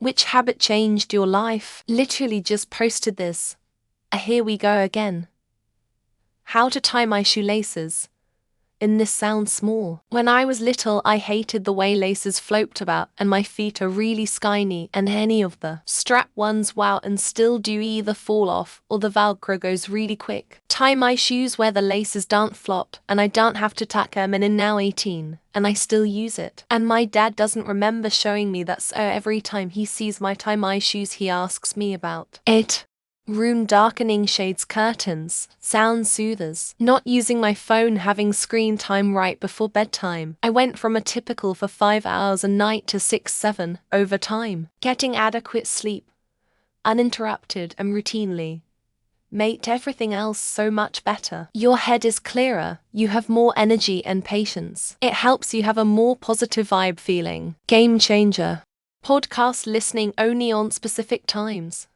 Which habit changed your life? Literally just posted this. Here we go again. How to tie my shoelaces. And this sounds small. When I was little, I hated the way laces flopped about, and my feet are really skinny, and any of the strap ones wow and still do either fall off or the Velcro goes really quick. Tie my shoes where the laces don't flop, and I don't have to tack them, and I'm now 18, and I still use it. And my dad doesn't remember showing me that, so every time he sees my tie my shoes he asks me about it. Room darkening shades, curtains, sound soothers, not using my phone, having screen time right before bedtime. I went from a typical for 5 hours a night to 6-7 over time. Getting adequate sleep, uninterrupted and routinely, made everything else so much better. Your head is clearer, you have more energy and patience. It helps you have a more positive vibe feeling. Game changer. Podcast listening only on specific times.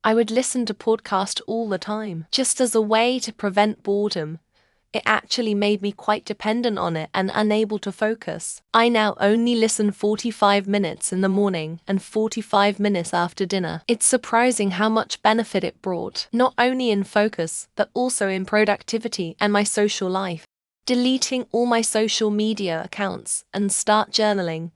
I would listen to podcasts all the time, just as a way to prevent boredom. It actually made me quite dependent on it and unable to focus. I now only listen 45 minutes in the morning and 45 minutes after dinner. It's surprising how much benefit it brought, not only in focus, but also in productivity and my social life. Deleting all my social media accounts and start journaling.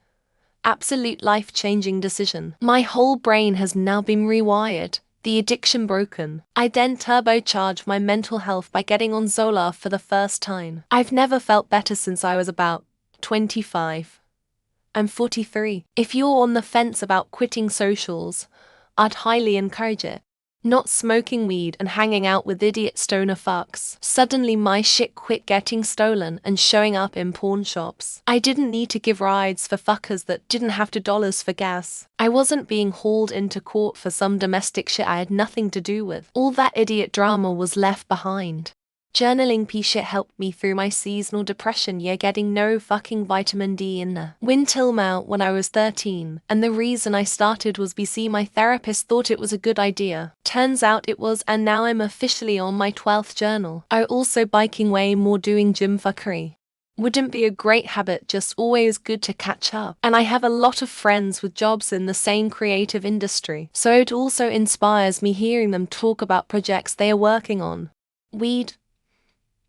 Absolute life-changing decision. My whole brain has now been rewired. The addiction broken. I then turbocharged my mental health by getting on Zola for the first time. I've never felt better since I was about 25. I'm 43. If you're on the fence about quitting socials, I'd highly encourage it. Not smoking weed and hanging out with idiot stoner fucks. Suddenly my shit quit getting stolen and showing up in pawn shops. I didn't need to give rides for fuckers that didn't have $2 for gas. I wasn't being hauled into court for some domestic shit I had nothing to do with. All that idiot drama was left behind. Journaling shit helped me through my seasonal depression, getting no fucking vitamin D in the winter when I was 13, and the reason I started was because my therapist thought it was a good idea. Turns out it was, and now I'm officially on my 12th journal. I also biking way more, doing gym fuckery. Wouldn't be a great habit, just always good to catch up. And I have a lot of friends with jobs in the same creative industry, so it also inspires me hearing them talk about projects they are working on. Weed.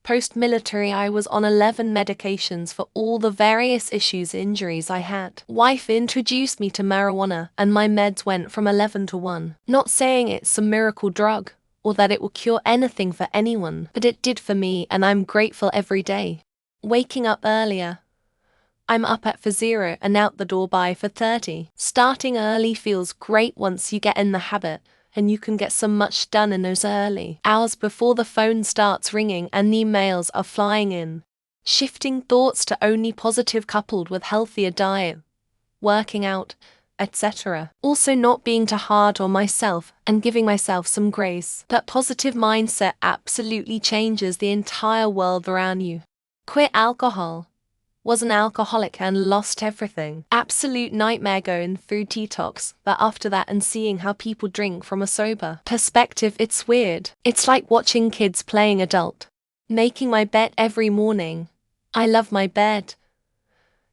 Post-military, I was on 11 medications for all the various injuries I had. Wife introduced me to marijuana, and my meds went from 11 to 1. Not saying it's a miracle drug, or that it will cure anything for anyone, but it did for me, and I'm grateful every day. Waking up earlier. I'm up at 0 and out the door by 4:30. Starting early feels great once you get in the habit, and you can get so much done in those early hours before the phone starts ringing and emails are flying in. Shifting thoughts to only positive coupled with healthier diet, working out, etc. Also not being too hard on myself and giving myself some grace. That positive mindset absolutely changes the entire world around you. Quit alcohol. Was an alcoholic and lost everything. Absolute nightmare going through detox, but after that and seeing how people drink from a sober perspective, it's weird. It's like watching kids playing adult. Making my bed every morning. I love my bed.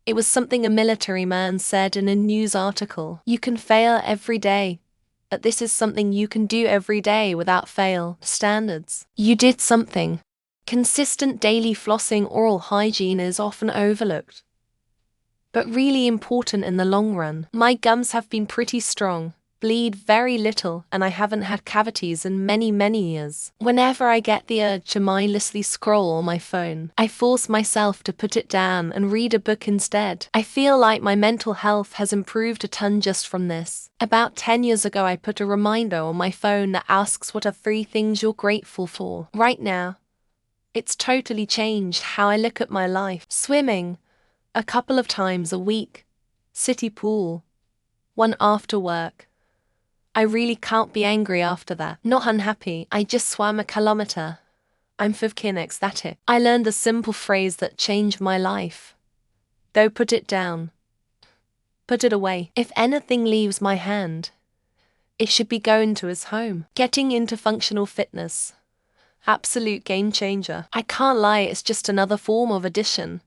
It was something a military man said in a news article. You can fail every day, but this is something you can do every day without fail standards. You did something. Consistent daily flossing. Oral hygiene is often overlooked, but really important in the long run. My gums have been pretty strong, bleed very little, and I haven't had cavities in many years. Whenever I get the urge to mindlessly scroll on my phone, I force myself to put it down and read a book instead. I feel like my mental health has improved a ton just from this. About 10 years ago, I put a reminder on my phone that asks what are 3 things you're grateful for. Right now, it's totally changed how I look at my life. Swimming, a couple of times a week. City pool, one after work. I really can't be angry after that. Not unhappy, I just swam a kilometer. I'm 5 kinetics, that's it. I learned a simple phrase that changed my life. Though put it down. Put it away. If anything leaves my hand, it should be going to his home. Getting into functional fitness. Absolute game changer. I can't lie, it's just another form of addition.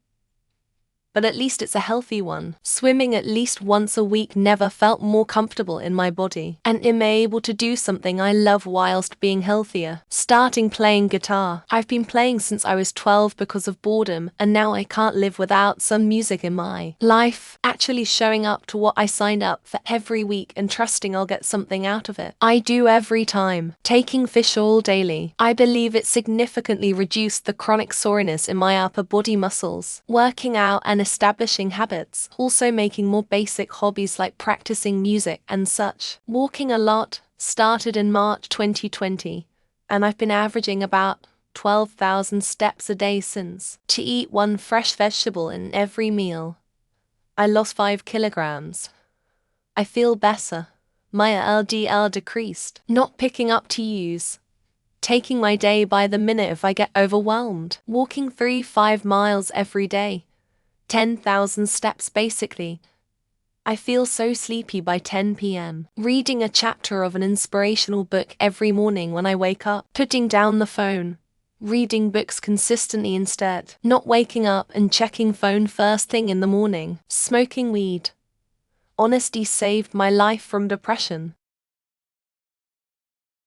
but at least it's a healthy one. Swimming at least once a week never felt more comfortable in my body. And am able to do something I love whilst being healthier. Starting playing guitar. I've been playing since I was 12 because of boredom, and now I can't live without some music in my life. Actually showing up to what I signed up for every week and trusting I'll get something out of it. I do every time. Taking fish oil daily. I believe it significantly reduced the chronic soreness in my upper body muscles. Working out and establishing habits. Also making more basic hobbies like practicing music and such. Walking a lot. Started in March 2020, and I've been averaging about 12,000 steps a day since. To eat one fresh vegetable in every meal. I lost 5 kilograms. I feel better. My LDL decreased. Not picking up to use. Taking my day by the minute if I get overwhelmed. Walking 3-5 miles every day. 10,000 steps basically. I feel so sleepy by 10 p.m. Reading a chapter of an inspirational book every morning when I wake up. Putting down the phone. Reading books consistently instead. Not waking up and checking phone first thing in the morning. Smoking weed. Honesty saved my life from depression.